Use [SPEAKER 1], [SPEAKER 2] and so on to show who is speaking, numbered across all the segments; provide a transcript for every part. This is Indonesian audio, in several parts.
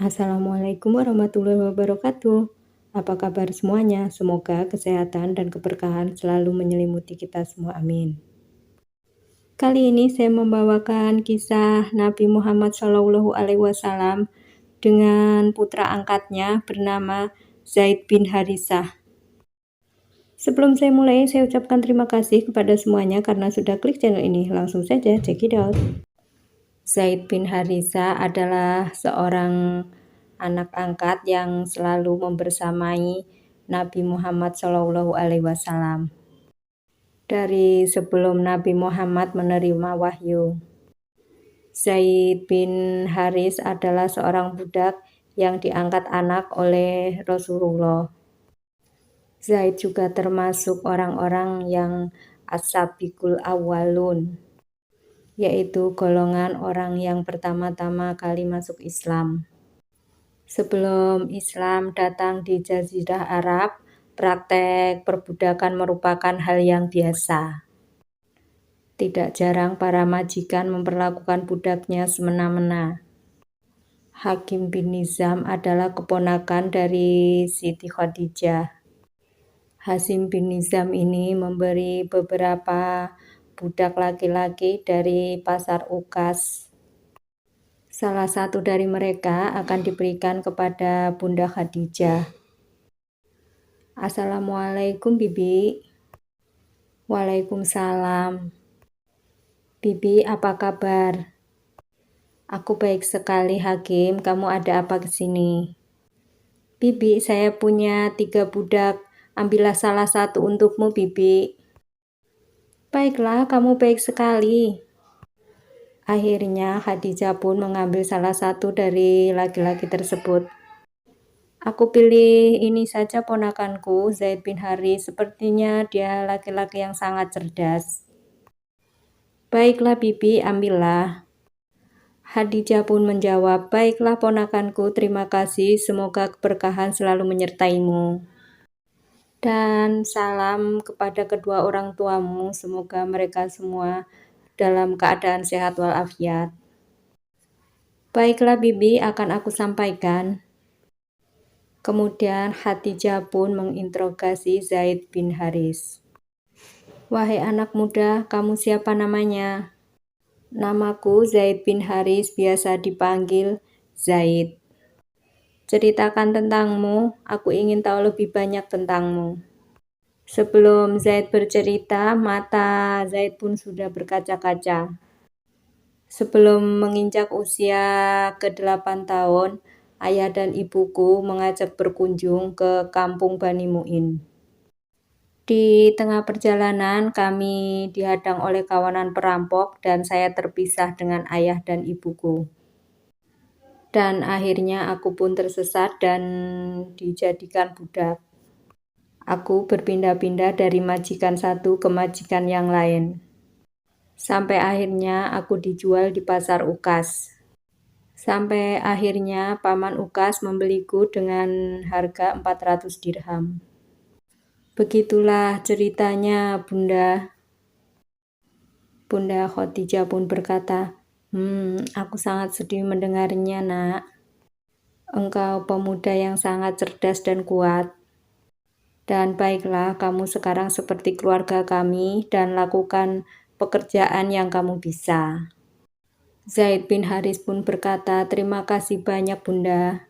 [SPEAKER 1] Assalamualaikum warahmatullahi wabarakatuh. Apa kabar semuanya? Semoga kesehatan dan keberkahan selalu menyelimuti kita semua. Amin. Kali ini saya membawakan kisah Nabi Muhammad SAW dengan putra angkatnya bernama Zaid bin Harisah. Sebelum saya mulai, saya ucapkan terima kasih kepada semuanya karena sudah klik channel ini. Langsung saja, check it out. Zaid bin Harisah adalah seorang anak angkat yang selalu membersamai Nabi Muhammad SAW dari sebelum Nabi Muhammad menerima wahyu. Zaid bin Haris adalah seorang budak yang diangkat anak oleh Rasulullah. Zaid juga termasuk orang-orang yang as-sabiqul awwalun, yaitu golongan orang yang pertama-tama kali masuk Islam. Sebelum Islam datang di Jazirah Arab, praktek perbudakan merupakan hal yang biasa. Tidak jarang para majikan memperlakukan budaknya semena-mena. Hakim bin Nizam adalah keponakan dari Siti Khadijah. Hasim bin Nizam ini memberi beberapa budak laki-laki dari pasar Ukas. Salah satu dari mereka akan diberikan kepada Bunda Khadijah. Assalamualaikum Bibi. Waalaikumsalam. Bibi, apa kabar? Aku baik sekali, Hakim. Kamu ada apa ke sini? Bibi, saya punya 3 budak. Ambillah salah satu untukmu, Bibi. Baiklah, kamu baik sekali. Akhirnya Khadijah pun mengambil salah satu dari laki-laki tersebut. Aku pilih ini saja ponakanku, Zaid bin Haris. Sepertinya dia laki-laki yang sangat cerdas. Baiklah Bibi, ambillah. Khadijah pun menjawab, baiklah ponakanku, terima kasih, semoga keberkahan selalu menyertaimu. Dan salam kepada kedua orang tuamu, semoga mereka semua dalam keadaan sehat walafiat. Baiklah Bibi, akan aku sampaikan. Kemudian Khadijah pun menginterogasi Zaid bin Haris. Wahai anak muda, kamu siapa namanya? Namaku Zaid bin Haris, biasa dipanggil Zaid. Ceritakan tentangmu, aku ingin tahu lebih banyak tentangmu. Sebelum Zaid bercerita, mata Zaid pun sudah berkaca-kaca. Sebelum menginjak usia ke-8 tahun, ayah dan ibuku mengajak berkunjung ke kampung Bani Mu'in. Di tengah perjalanan, kami dihadang oleh kawanan perampok dan saya terpisah dengan ayah dan ibuku. Dan akhirnya aku pun tersesat dan dijadikan budak. Aku berpindah-pindah dari majikan satu ke majikan yang lain. Sampai akhirnya aku dijual di pasar Ukas. Sampai akhirnya paman Ukas membeliku dengan harga 400 dirham. Begitulah ceritanya, Bunda. Bunda Khadijah pun berkata, aku sangat sedih mendengarnya, Nak. Engkau pemuda yang sangat cerdas dan kuat. Dan baiklah, kamu sekarang seperti keluarga kami dan lakukan pekerjaan yang kamu bisa. Zaid bin Haris pun berkata, terima kasih banyak Bunda.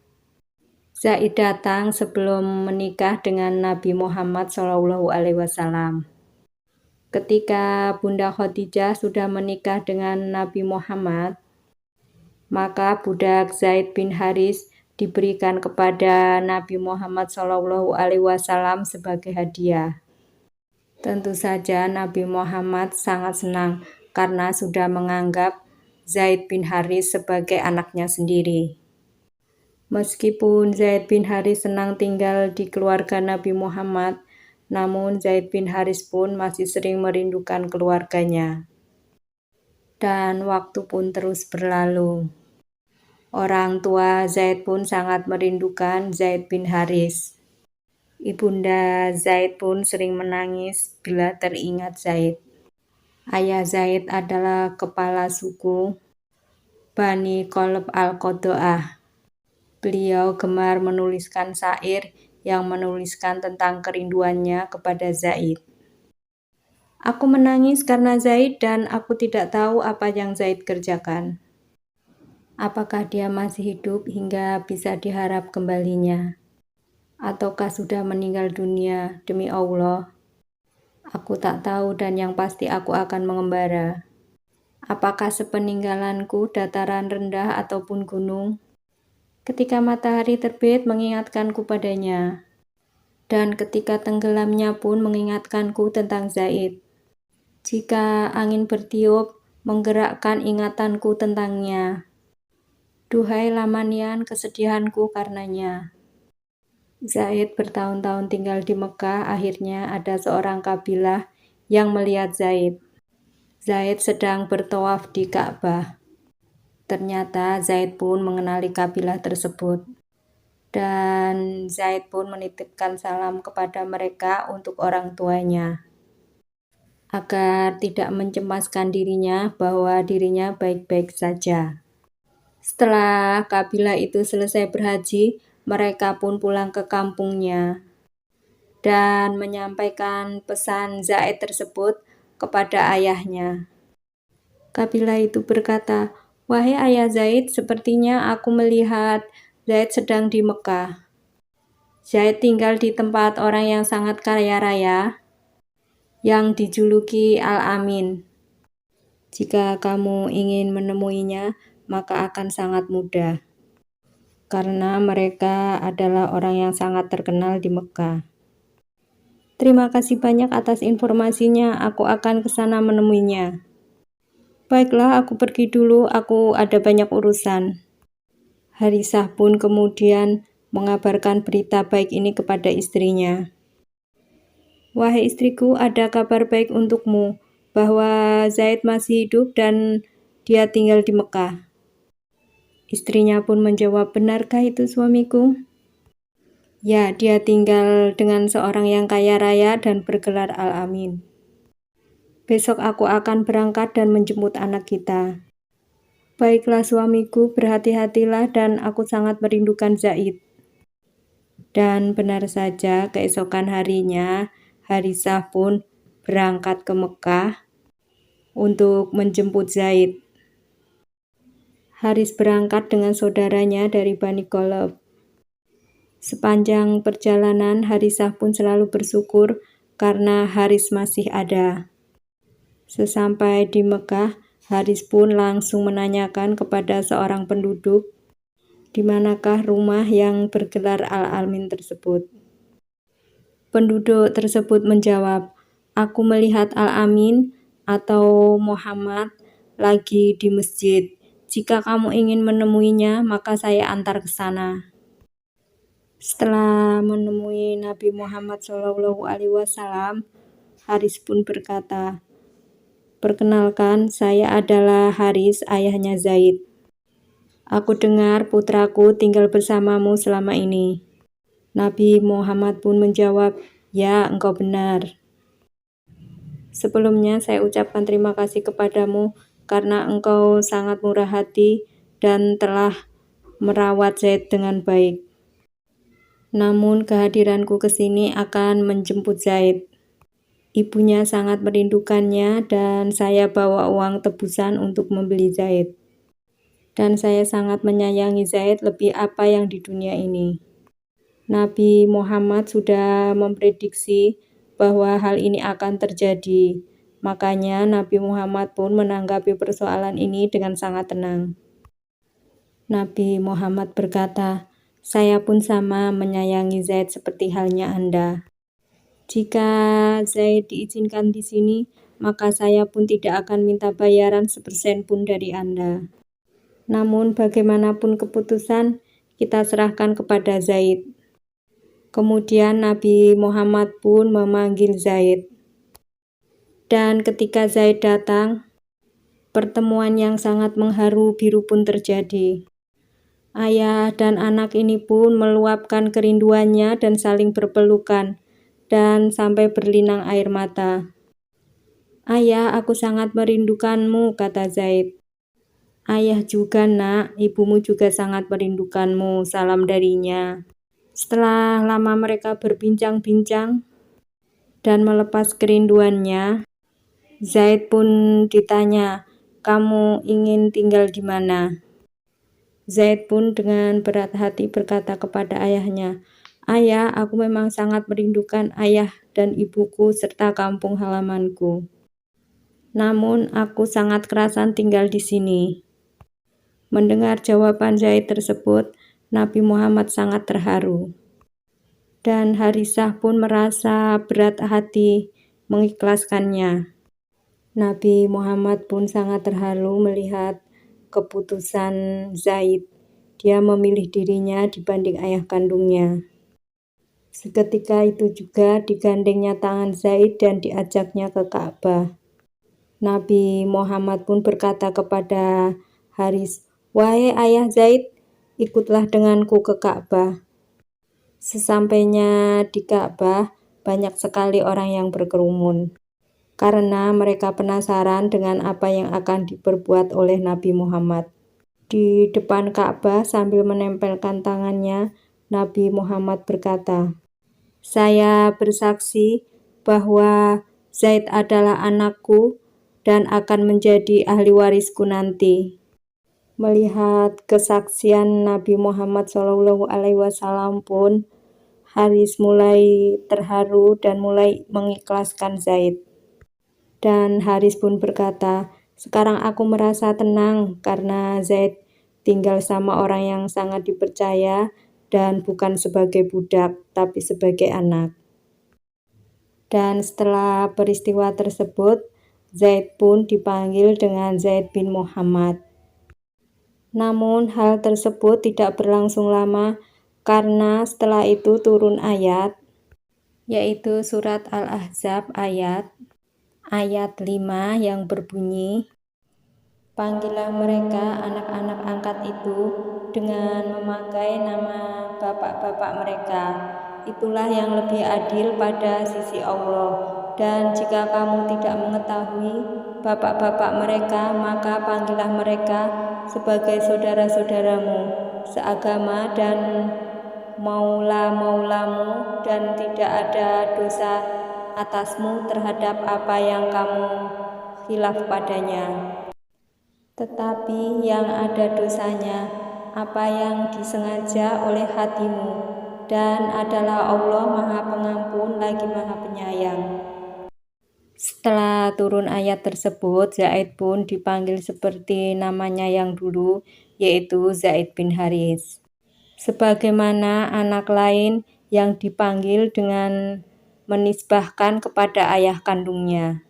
[SPEAKER 1] Zaid datang sebelum menikah dengan Nabi Muhammad SAW. Ketika Bunda Khadijah sudah menikah dengan Nabi Muhammad, maka budak Zaid bin Haris diberikan kepada Nabi Muhammad SAW sebagai hadiah. Tentu saja Nabi Muhammad sangat senang karena sudah menganggap Zaid bin Haris sebagai anaknya sendiri. Meskipun Zaid bin Haris senang tinggal di keluarga Nabi Muhammad, namun Zaid bin Haris pun masih sering merindukan keluarganya. Dan waktu pun terus berlalu. Orang tua Zaid pun sangat merindukan Zaid bin Haris. Ibunda Zaid pun sering menangis bila teringat Zaid. Ayah Zaid adalah kepala suku Bani Qalb al-Qada'ah. Beliau gemar menuliskan syair yang menuliskan tentang kerinduannya kepada Zaid. Aku menangis karena Zaid dan aku tidak tahu apa yang Zaid kerjakan. Apakah dia masih hidup hingga bisa diharap kembalinya? Ataukah sudah meninggal dunia? Demi Allah, aku tak tahu dan yang pasti aku akan mengembara. Apakah sepeninggalanku dataran rendah ataupun gunung? Ketika matahari terbit mengingatkanku padanya, dan ketika tenggelamnya pun mengingatkanku tentang Zaid. Jika angin bertiup, menggerakkan ingatanku tentangnya. Duhai Lamanian, kesedihanku karenanya. Zaid bertahun-tahun tinggal di Mekah, akhirnya ada seorang kabilah yang melihat Zaid. Zaid sedang bertawaf di Ka'bah. Ternyata Zaid pun mengenali kabilah tersebut. Dan Zaid pun menitipkan salam kepada mereka untuk orang tuanya, agar tidak mencemaskan dirinya bahwa dirinya baik-baik saja. Setelah kabilah itu selesai berhaji, mereka pun pulang ke kampungnya dan menyampaikan pesan Zaid tersebut kepada ayahnya. Kabilah itu berkata, "Wahai ayah Zaid, sepertinya aku melihat Zaid sedang di Mekah. Zaid tinggal di tempat orang yang sangat kaya raya, yang dijuluki Al-Amin. Jika kamu ingin menemuinya, maka akan sangat mudah, karena mereka adalah orang yang sangat terkenal di Mekah. Terima kasih banyak atas informasinya, aku akan ke sana menemuinya." "Baiklah, aku pergi dulu, aku ada banyak urusan." Harisah pun kemudian mengabarkan berita baik ini kepada istrinya. "Wahai istriku, ada kabar baik untukmu, bahwa Zaid masih hidup dan dia tinggal di Mekah." Istrinya pun menjawab, "Benarkah itu suamiku?" "Ya, dia tinggal dengan seorang yang kaya raya dan bergelar Al-Amin. Besok aku akan berangkat dan menjemput anak kita." "Baiklah suamiku, berhati-hatilah dan aku sangat merindukan Zaid." Dan benar saja keesokan harinya, Harisah pun berangkat ke Mekah untuk menjemput Zaid. Haris berangkat dengan saudaranya dari Bani Khalaf. Sepanjang perjalanan, Harisah pun selalu bersyukur karena Haris masih ada. Sesampai di Mekah, Haris pun langsung menanyakan kepada seorang penduduk, di manakah rumah yang bergelar Al-Amin tersebut. Penduduk tersebut menjawab, "Aku melihat Al-Amin atau Muhammad lagi di masjid. Jika kamu ingin menemuinya, maka saya antar ke sana." Setelah menemui Nabi Muhammad SAW, Haris pun berkata, "Perkenalkan, saya adalah Haris, ayahnya Zaid. Aku dengar putraku tinggal bersamamu selama ini." Nabi Muhammad pun menjawab, "Ya, engkau benar. Sebelumnya saya ucapkan terima kasih kepadamu karena engkau sangat murah hati dan telah merawat Zaid dengan baik. Namun kehadiranku ke sini akan menjemput Zaid. Ibunya sangat merindukannya dan saya bawa uang tebusan untuk membeli Zaid. Dan saya sangat menyayangi Zaid lebih apa yang di dunia ini." Nabi Muhammad sudah memprediksi bahwa hal ini akan terjadi. Makanya Nabi Muhammad pun menanggapi persoalan ini dengan sangat tenang. Nabi Muhammad berkata, "Saya pun sama menyayangi Zaid seperti halnya Anda. Jika Zaid diizinkan di sini, maka saya pun tidak akan minta bayaran sepersen pun dari Anda. Namun bagaimanapun keputusan, kita serahkan kepada Zaid." Kemudian Nabi Muhammad pun memanggil Zaid. Dan ketika Zaid datang, pertemuan yang sangat mengharu biru pun terjadi. Ayah dan anak ini pun meluapkan kerinduannya dan saling berpelukan, dan sampai berlinang air mata. "Ayah, aku sangat merindukanmu," kata Zaid. Ayah juga nak, ibumu juga sangat merindukanmu, salam darinya. Setelah lama mereka berbincang-bincang dan melepas kerinduannya, Zaid pun ditanya, kamu ingin tinggal di mana? Zaid pun dengan berat hati berkata kepada ayahnya, ayah, aku memang sangat merindukan ayah dan ibuku serta kampung halamanku. Namun aku sangat kerasan tinggal di sini. Mendengar jawaban Zaid tersebut, Nabi Muhammad sangat terharu. Dan Harisah pun merasa berat hati mengikhlaskannya. Nabi Muhammad pun sangat terharu melihat keputusan Zaid. Dia memilih dirinya dibanding ayah kandungnya. Seketika itu juga digandengnya tangan Zaid dan diajaknya ke Ka'bah. Nabi Muhammad pun berkata kepada Haris, wahai ayah Zaid, ikutlah denganku ke Ka'bah. Sesampainya di Ka'bah, banyak sekali orang yang berkerumun, karena mereka penasaran dengan apa yang akan diperbuat oleh Nabi Muhammad. Di depan Ka'bah sambil menempelkan tangannya, Nabi Muhammad berkata, saya bersaksi bahwa Zaid adalah anakku dan akan menjadi ahli warisku nanti. Melihat kesaksian Nabi Muhammad SAW pun, Haris mulai terharu dan mulai mengikhlaskan Zaid. Dan Haris pun berkata, sekarang aku merasa tenang karena Zaid tinggal sama orang yang sangat dipercaya dan bukan sebagai budak, tapi sebagai anak. Dan setelah peristiwa tersebut, Zaid pun dipanggil dengan Zaid bin Muhammad. Namun hal tersebut tidak berlangsung lama karena setelah itu turun ayat, yaitu surat Al-Ahzab ayat 5 yang berbunyi, panggillah mereka anak-anak angkat itu dengan memakai nama bapak-bapak mereka. Itulah yang lebih adil pada sisi Allah. Dan jika kamu tidak mengetahui bapak-bapak mereka, maka panggillah mereka sebagai saudara-saudaramu seagama dan maula-maulamu, dan tidak ada dosa atasmu terhadap apa yang kamu khilaf padanya. Tetapi yang ada dosanya apa yang disengaja oleh hatimu, dan adalah Allah Maha Pengampun lagi Maha Penyayang. Setelah turun ayat tersebut, Zaid pun dipanggil seperti namanya yang dulu, yaitu Zaid bin Haris. Sebagaimana anak lain yang dipanggil dengan menisbahkan kepada ayah kandungnya.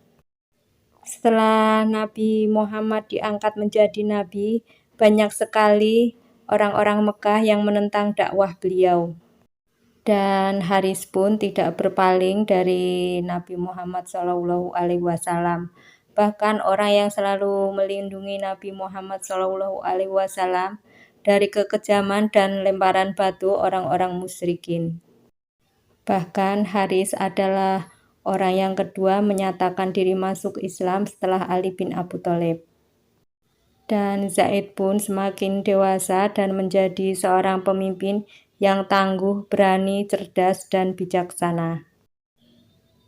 [SPEAKER 1] Setelah Nabi Muhammad diangkat menjadi nabi, banyak sekali orang-orang Mekah yang menentang dakwah beliau. Dan Haris pun tidak berpaling dari Nabi Muhammad SAW. Bahkan orang yang selalu melindungi Nabi Muhammad SAW dari kekejaman dan lemparan batu orang-orang musyrikin. Bahkan Haris adalah orang yang kedua menyatakan diri masuk Islam setelah Ali bin Abi Thalib. Dan Zaid pun semakin dewasa dan menjadi seorang pemimpin yang tangguh, berani, cerdas, dan bijaksana.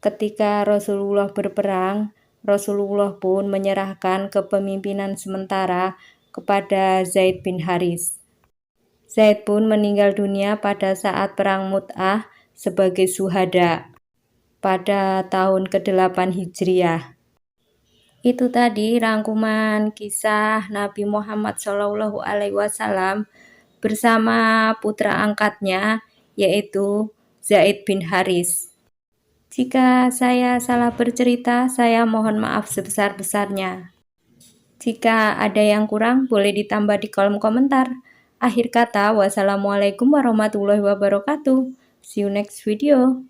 [SPEAKER 1] Ketika Rasulullah berperang, Rasulullah pun menyerahkan kepemimpinan sementara kepada Zaid bin Haris. Zaid pun meninggal dunia pada saat perang Mu'tah sebagai syuhada pada tahun ke-8 Hijriah. Itu tadi rangkuman kisah Nabi Muhammad SAW bersama putra angkatnya, yaitu Zaid bin Haris. Jika saya salah bercerita, saya mohon maaf sebesar-besarnya. Jika ada yang kurang, boleh ditambah di kolom komentar. Akhir kata, wassalamualaikum warahmatullahi wabarakatuh. See you next video.